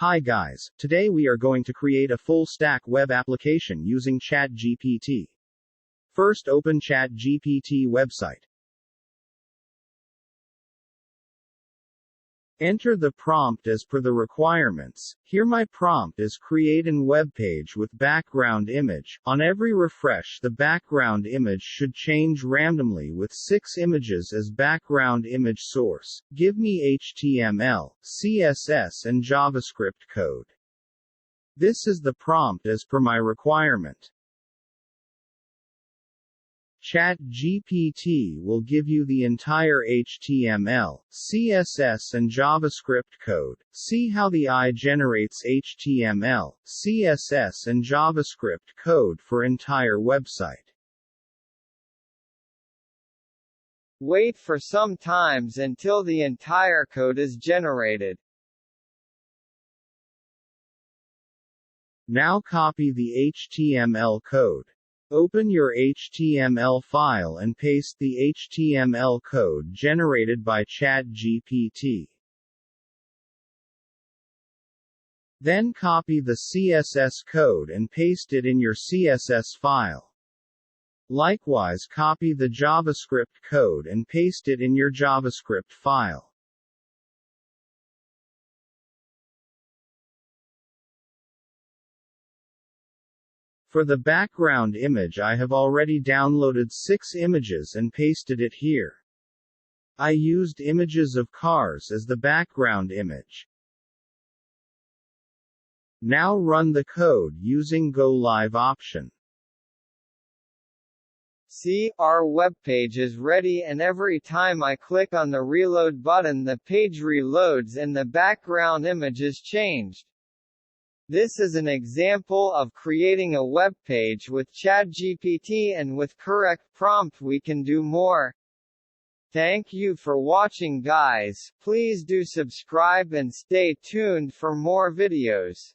Hi guys, today we are going to create a full-stack web application using ChatGPT. First open ChatGPT website. Enter the prompt as per the requirements. Here my prompt is create an web page with background image. On every refresh the background image should change randomly with 6 images as background image source. Give me HTML, CSS and JavaScript code. This is the prompt as per my requirement. ChatGPT will give you the entire HTML, CSS and JavaScript code. See how the AI generates HTML, CSS and JavaScript code for entire website. Wait for some times until the entire code is generated. Now copy the HTML code. Open your HTML file and paste the HTML code generated by ChatGPT. Then copy the CSS code and paste it in your CSS file. Likewise, copy the JavaScript code and paste it in your JavaScript file. For the background image I have already downloaded 6 images and pasted it here. I used images of cars as the background image. Now run the code using Go Live option. See, our web page is ready, and every time I click on the reload button the page reloads and the background image is changed. This is an example of creating a web page with ChatGPT, and with correct prompt we can do more. Thank you for watching guys. Please do subscribe and stay tuned for more videos.